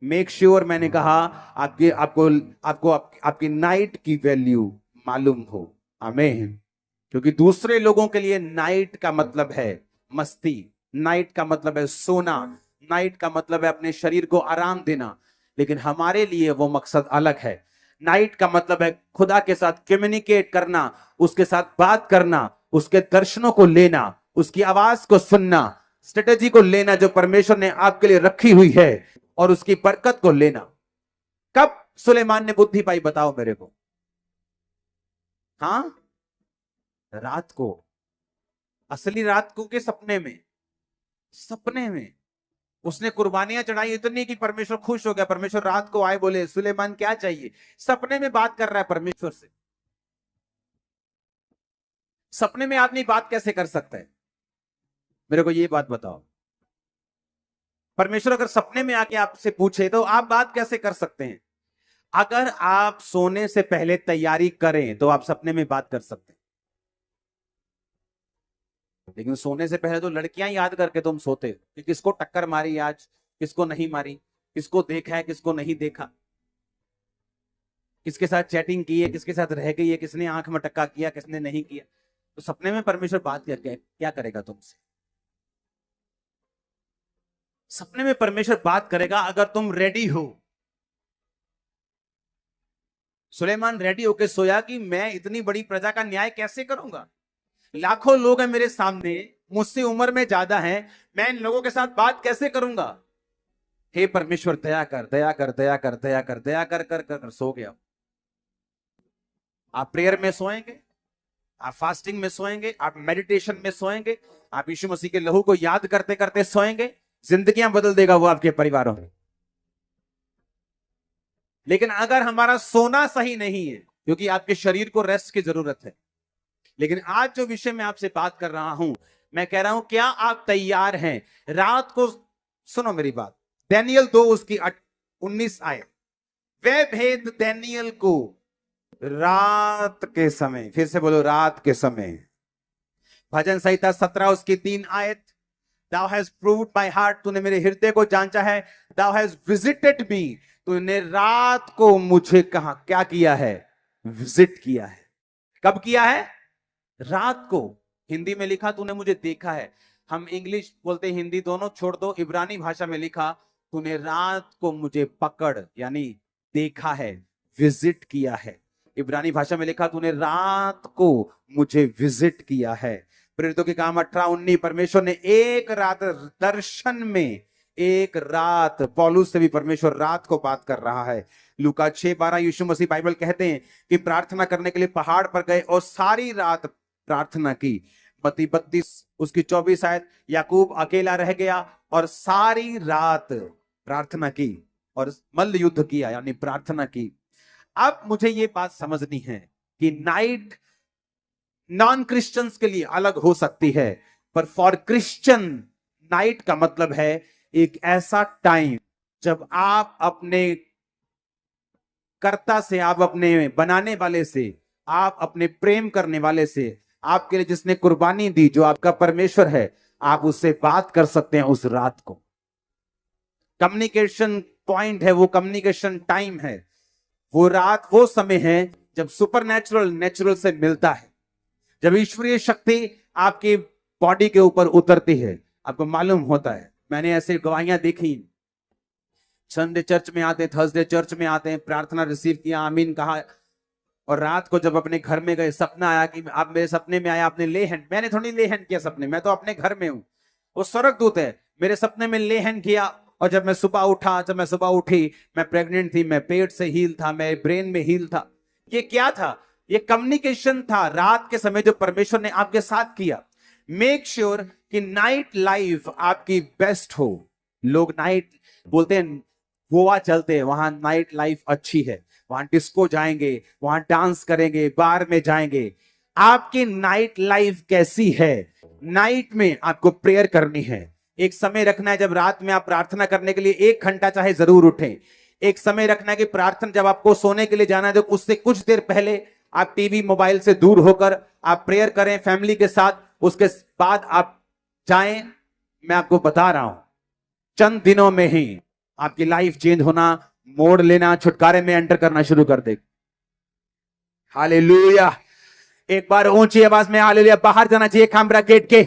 Make sure मैंने कहा आपके आपको आपको आपकी नाइट की वैल्यू मालूम हो। आमीन। क्योंकि दूसरे लोगों के लिए नाइट का मतलब है मस्ती, नाइट का मतलब है सोना, नाइट का मतलब है अपने शरीर को आराम देना, लेकिन हमारे लिए वो मकसद अलग है। नाइट का मतलब है खुदा के साथ कम्युनिकेट करना, उसके साथ बात करना, उसके दर्शनों को लेना, उसकी आवाज को सुनना, स्ट्रेटेजी को लेना जो परमेश्वर ने आपके लिए रखी हुई है, और उसकी बरकत को लेना। कब सुलेमान ने बुद्धि पाई बताओ मेरे को? हाँ, रात को। असली रात को के सपने में? सपने में उसने कुर्बानियां चढ़ाई इतनी कि परमेश्वर खुश हो गया। परमेश्वर रात को आए, बोले सुलेमान क्या चाहिए? सपने में बात कर रहा है परमेश्वर से। सपने में आदमी बात कैसे कर सकता है? मेरे को ये बात बताओ। परमेश्वर अगर सपने में आके आपसे पूछे तो आप बात कैसे कर सकते हैं? अगर आप सोने से पहले तैयारी करें तो आप सपने में बात कर सकते हैं। लेकिन सोने से पहले तो लड़कियां याद करके तुम सोते हो कि किसको टक्कर मारी आज, किसको नहीं मारी, किसको देखा है, किसको नहीं देखा, किसके साथ चैटिंग की है, किसके साथ रह गई है, किसने आंख में टक्का किया, किसने नहीं किया। तो सपने में परमेश्वर बात करके क्या करेगा तुमसे? सपने में परमेश्वर बात करेगा अगर तुम रेडी हो। सुलेमान रेडी होकर सोया कि मैं इतनी बड़ी प्रजा का न्याय कैसे करूंगा, लाखों लोग हैं मेरे सामने, मुझसे उम्र में ज्यादा हैं, मैं इन लोगों के साथ बात कैसे करूंगा? हे परमेश्वर दया कर, दया कर, दया कर, दया कर, दया कर कर कर, कर सो गया। आप प्रेयर में सोएंगे, आप फास्टिंग में सोएंगे, आप मेडिटेशन में सोएंगे, आप यीशु मसीह के लहू को याद करते करते सोएंगे, जिंदगियां बदल देगा वो आपके परिवारों में। लेकिन अगर हमारा सोना सही नहीं है, क्योंकि आपके शरीर को रेस्ट की जरूरत है, लेकिन आज जो विषय में आपसे बात कर रहा हूं, मैं कह रहा हूं क्या आप तैयार हैं रात को? सुनो मेरी बात। दानियल 2 उसकी 19 आए, वे भेद दानियल को रात के समय, फिर से बोलो रात के समय। भजन संहिता 17 उसकी 3 आयत, Thou hast proved my heart, तूने मेरे हृदय को जांचा है। Thou hast visited me, तूने रात को मुझे कहा क्या किया है? विजिट किया है। कब किया है? रात को। हिंदी में लिखा तूने मुझे देखा है, हम इंग्लिश बोलते हिंदी दोनों छोड़ दो, इब्रानी भाषा में लिखा तूने रात को मुझे पकड़, यानी देखा है, विजिट किया है। इब्रानी भाषा में लिखा तूने रात को मुझे विजिट किया है। प्रेरितों के काम 18-19, परमेश्वर ने एक रात दर्शन में, एक रात, पौलुस से भी परमेश्वर रात को बात कर रहा है। लूका 6:12 यीशु मसीह बाइबल कहते हैं कि प्रार्थना करने के लिए पहाड़ पर गए और सारी रात प्रार्थना की। मत्ती 32 उसकी 24 आयत, याकूब अकेला रह गया और सारी रात प्रार्थना की और मल्ल युद्ध किया, यानी प्रार्थना की। अब मुझे ये बात समझनी है कि नाइट नॉन क्रिश्चियंस के लिए अलग हो सकती है, पर फॉर क्रिश्चियन नाइट का मतलब है एक ऐसा टाइम जब आप अपने कर्ता से, आप अपने बनाने वाले से, आप अपने प्रेम करने वाले से, आपके लिए जिसने कुर्बानी दी, जो आपका परमेश्वर है, आप उससे बात कर सकते हैं उस रात को। कम्युनिकेशन पॉइंट है वो, कम्युनिकेशन टाइम है वो। रात वो समय है जब सुपरनैचुरल नेचुरल से मिलता है, जब ईश्वरीय शक्ति आपकी बॉडी के ऊपर उतरती है। आपको मालूम होता है, मैंने ऐसे गवाहियां देखी, संडे चर्च में आते, थर्सडे चर्च में आते हैं, प्रार्थना रिसीव किया, आमीन कहा, और रात को जब अपने घर में गए, सपना आया कि आप मेरे सपने में आया, आपने ले हैंड, मैंने थोड़ी ले हैंड किया सपने, मैं तो अपने घर में हूं, वो स्वर्गदूत है, मेरे सपने में ले हैंड किया। और जब मैं सुबह उठा, जब मैं सुबह उठी, मैं प्रेग्नेंट थी, मैं पेट से हील था, मैं ब्रेन में हील था। ये क्या था? ये कम्युनिकेशन था रात के समय जो परमेश्वर ने आपके साथ किया। मेक श्योर कि नाइट लाइफ आपकी बेस्ट हो। लोग नाइट बोलते हैं, गोवा चलते हैं, वहां नाइट लाइफ अच्छी है, वहां डिस्को जाएंगे, वहां डांस करेंगे, बार में जाएंगे। आपकी नाइट लाइफ कैसी है? नाइट में आपको प्रेयर करनी है। एक समय रखना है जब रात में आप प्रार्थना करने के लिए 1 घंटा चाहे जरूर उठें। एक समय रखना है कि प्रार्थना जब आपको सोने के लिए जाना है तो उससे कुछ देर पहले आप टीवी मोबाइल से दूर होकर आप प्रेयर करें फैमिली के साथ, उसके बाद आप जाएं। मैं आपको बता रहा हूं, चंद दिनों में ही आपकी लाइफ चेंज होना, मोड़ लेना, छुटकारे में एंटर करना शुरू कर देगी। हालेलुया। एक बार ऊंची आवाज में हालेलुया बाहर जाना चाहिए कैमरा गेट के,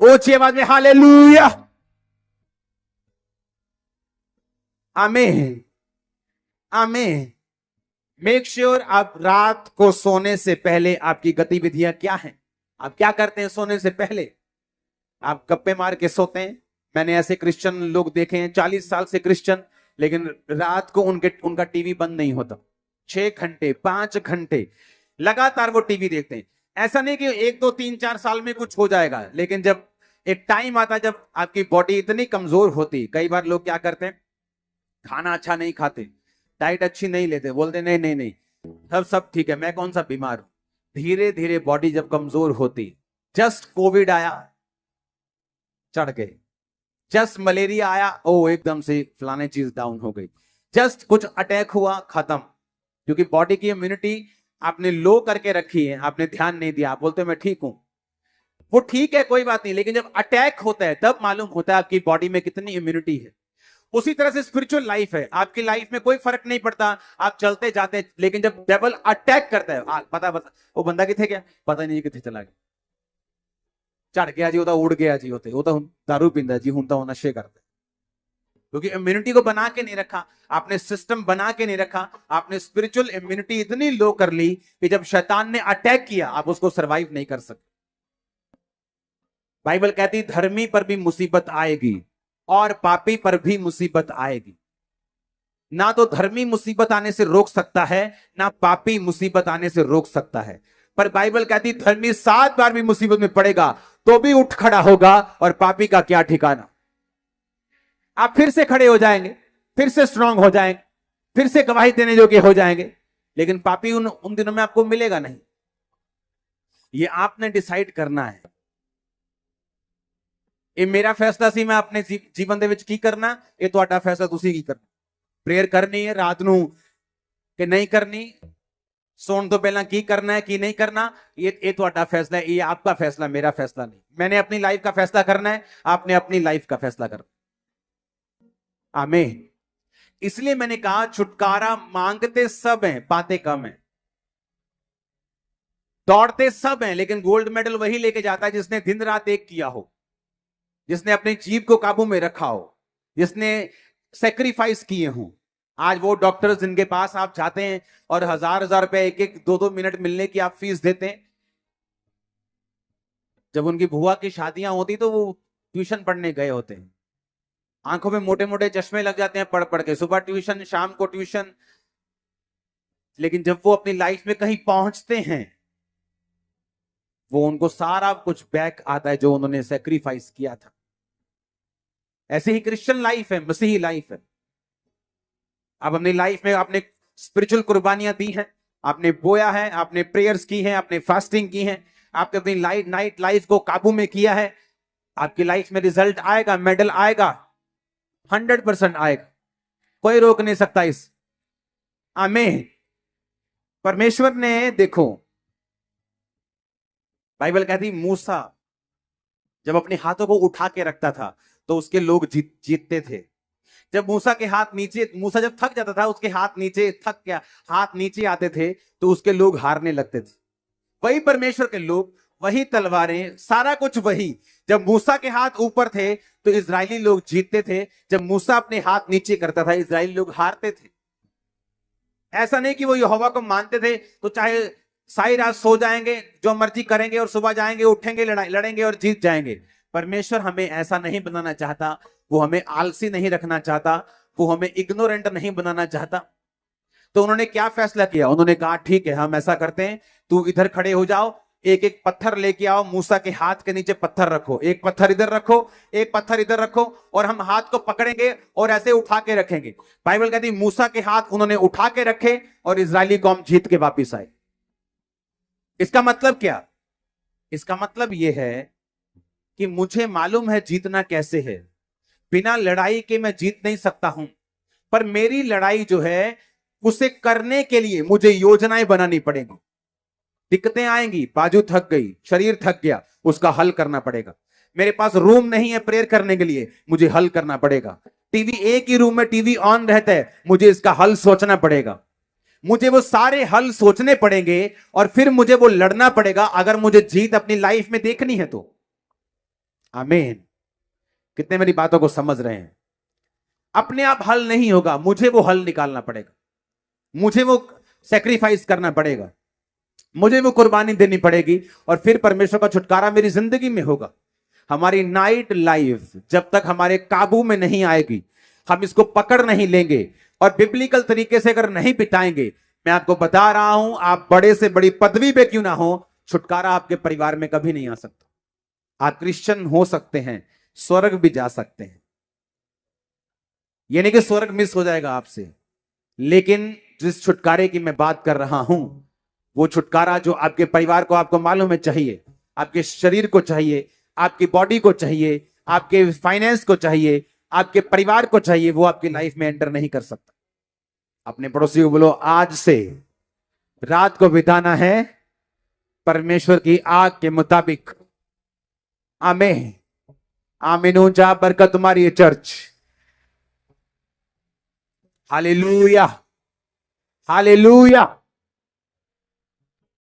ऊंची आवाज में हालेलुया। आमीन आमीन। मेक श्योर आप रात को सोने से पहले आपकी गतिविधियां क्या हैं, आप क्या करते हैं सोने से पहले। आप गप्पे मार के सोते हैं। मैंने ऐसे क्रिश्चियन लोग देखे हैं 40 साल से क्रिश्चियन, लेकिन रात को उनका टीवी बंद नहीं होता। 6 घंटे 5 घंटे लगातार वो टीवी देखते हैं। ऐसा नहीं कि 1 2 3 4 साल में कुछ हो जाएगा, लेकिन जब एक टाइम आता जब आपकी बॉडी इतनी कमजोर होती, कई बार लोग क्या करते हैं, खाना अच्छा नहीं खाते, डाइट अच्छी नहीं लेते, बोलते नहीं नहीं नहीं सब ठीक है, मैं कौन सा बीमार हूं। धीरे धीरे बॉडी जब कमजोर होती, जस्ट कोविड आया चढ़ गए, जस्ट मलेरिया आया ओ एकदम से फलाने चीज डाउन हो गई, जस्ट कुछ अटैक हुआ खत्म। क्योंकि बॉडी की इम्यूनिटी आपने लो करके रखी है, आपने ध्यान नहीं दिया। आप बोलते हो मैं ठीक हूं, वो ठीक है कोई बात नहीं, लेकिन जब अटैक होता है तब मालूम होता है आपकी बॉडी में कितनी इम्यूनिटी है। उसी तरह से स्पिरिचुअल लाइफ है। आपकी लाइफ में कोई फर्क नहीं पड़ता, आप चलते जाते, लेकिन जब डेविल अटैक करता है, पता वो बंदा किथे गया, पता नहीं किथे चला गया, चढ़ गया जी, उड़ गया जी, वो तो दारू पींदा जी, हूं तो नशे करता। क्योंकि इम्यूनिटी को बना के नहीं रखा आपने, सिस्टम बना के नहीं रखा आपने। स्पिरिचुअल इम्यूनिटी इतनी लो कर ली कि जब शैतान ने अटैक किया आप उसको सरवाइव नहीं कर सकते। बाइबल कहती धर्मी पर भी मुसीबत आएगी और पापी पर भी मुसीबत आएगी। ना तो धर्मी मुसीबत आने से रोक सकता है, ना पापी मुसीबत आने से रोक सकता है। पर बाइबल कहती धर्मी 7 बार भी मुसीबत में पड़ेगा तो भी उठ खड़ा होगा, और पापी का क्या ठिकाना। आप फिर से खड़े हो जाएंगे, फिर से स्ट्रांग हो जाएंगे, फिर से गवाही देने योग्य हो जाएंगे, लेकिन पापी उन दिनों में आपको मिलेगा नहीं। ये आपने डिसाइड करना है। ਇਹ मेरा फैसला सी मैं अपने जीवन ਦੇ ਵਿੱਚ ਕੀ ਕਰਨਾ, ਇਹ ਤੁਹਾਡਾ फैसला ਤੁਸੀਂ ਕੀ ਕਰਨਾ। प्रेयर करनी है रात ਨੂੰ कि नहीं करनी, सोने तो पहला की करना है कि नहीं करना, ये ਤੁਹਾਡਾ फैसला है, ये आपका फैसला, मेरा फैसला नहीं। मैंने अपनी लाइफ का फैसला करना है, आपने अपनी लाइफ का फैसला करना। आमीन। इसलिए मैंने कहा छुटकारा मांगते सब हैं, पाते कम हैं। दौड़ते सब हैं, लेकिन गोल्ड मेडल वही लेके जाता है जिसने दिन रात एक किया हो, जिसने अपनी जीभ को काबू में रखा हो, जिसने सेक्रीफाइस किए हों। आज वो डॉक्टर्स जिनके पास आप जाते हैं और हजार रुपए 1 2 मिनट मिलने की आप फीस देते हैं, जब उनकी बुआ की शादियां होती तो वो ट्यूशन पढ़ने गए होते हैं, आंखों में मोटे मोटे चश्मे लग जाते हैं पढ़ पढ़ के, सुबह ट्यूशन शाम को ट्यूशन। लेकिन जब वो अपनी लाइफ में कहीं पहुंचते हैं, वो उनको सारा कुछ बैक आता है जो उन्होंने सेक्रीफाइस किया था। ऐसे ही क्रिश्चियन लाइफ है, मसीही लाइफ है। आप अपनी लाइफ में आपने स्पिरिचुअल कुर्बानियां दी हैं, आपने बोया है, आपने प्रेयर्स की हैं, आपने फास्टिंग की है, आपने अपनी नाइट लाइफ को काबू में किया है, आपकी लाइफ में रिजल्ट आएगा, मेडल आएगा, 100% आएगा, कोई रोक नहीं सकता इस। आमीन। परमेश्वर ने देखो, बाइबल कहती मूसा जब अपने हाथों को उठा के रखता था तो उसके लोग जीतते थे। जब मूसा के हाथ नीचे, मूसा जब थक जाता था, उसके हाथ नीचे थक गया, हाथ नीचे आते थे तो उसके लोग हारने लगते थे। वही परमेश्वर के लोग, वही तलवारें, सारा कुछ वही। जब मूसा के हाथ ऊपर थे तो इजरायली लोग जीतते थे, जब मूसा अपने हाथ नीचे करता था इजरायली लोग हारते थे। ऐसा नहीं कि वो यहोवा को मानते थे तो चाहे सारी रात सो जाएंगे, जो मर्जी करेंगे, और सुबह जाएंगे, उठेंगे, लड़ेंगे और जीत जाएंगे। परमेश्वर हमें ऐसा नहीं बनाना चाहता, वो हमें आलसी नहीं रखना चाहता, वो हमें इग्नोरेंट नहीं बनाना चाहता। तो उन्होंने क्या फैसला किया, उन्होंने कहा ठीक है हम ऐसा करते हैं, तू इधर खड़े हो जाओ, एक एक पत्थर लेके आओ, मूसा के हाथ के नीचे पत्थर रखो, एक पत्थर इधर रखो, एक पत्थर इधर रखो, और हम हाथ को पकड़ेंगे और ऐसे उठा के रखेंगे। बाइबल कहती मूसा के हाथ उन्होंने उठा के रखे और इजरायली कौम जीत के वापिस आए। इसका मतलब क्या, इसका मतलब यह है कि मुझे मालूम है जीतना कैसे है, बिना लड़ाई के मैं जीत नहीं सकता हूं, पर मेरी लड़ाई जो है उसे करने के लिए मुझे योजनाएं बनानी पड़ेगी। दिक्कतें आएंगी, बाजू थक गई, शरीर थक गया, उसका हल करना पड़ेगा। मेरे पास रूम नहीं है प्रेयर करने के लिए, मुझे हल करना पड़ेगा। टीवी, एक ही रूम में टीवी ऑन रहता है, मुझे इसका हल सोचना पड़ेगा, मुझे वो सारे हल सोचने पड़ेंगे और फिर मुझे वो लड़ना पड़ेगा अगर मुझे जीत अपनी लाइफ में देखनी है तो। आमीन। कितने मेरी बातों को समझ रहे हैं? अपने आप हल नहीं होगा, मुझे वो हल निकालना पड़ेगा, मुझे वो सेक्रीफाइस करना पड़ेगा, मुझे वो कुर्बानी देनी पड़ेगी और फिर परमेश्वर का छुटकारा मेरी जिंदगी में होगा। हमारी नाइट लाइफ जब तक हमारे काबू में नहीं आएगी, हम इसको पकड़ नहीं लेंगे और बिब्लिकल तरीके से अगर नहीं बिताएंगे, मैं आपको बता रहा हूं, आप बड़े से बड़ी पदवी पे क्यों ना हो, छुटकारा आपके परिवार में कभी नहीं आ सकता। आप क्रिश्चियन हो सकते हैं, स्वर्ग भी जा सकते हैं, ये नहीं कि स्वर्ग मिस हो जाएगा आपसे, लेकिन जिस छुटकारे की मैं बात कर रहा हूं, वो छुटकारा जो आपके परिवार को, आपको मालूम है, चाहिए, आपके शरीर को चाहिए, आपकी बॉडी को चाहिए, आपके फाइनेंस को चाहिए, आपके परिवार को चाहिए, वो आपकी लाइफ में एंटर नहीं कर सकता। अपने पड़ोसी को बोलो, आज से रात को बिताना है परमेश्वर की आग के मुताबिक। आमीन। आमीन। ऊंचा बरकत तुम्हारी है चर्च। Hallelujah, hallelujah.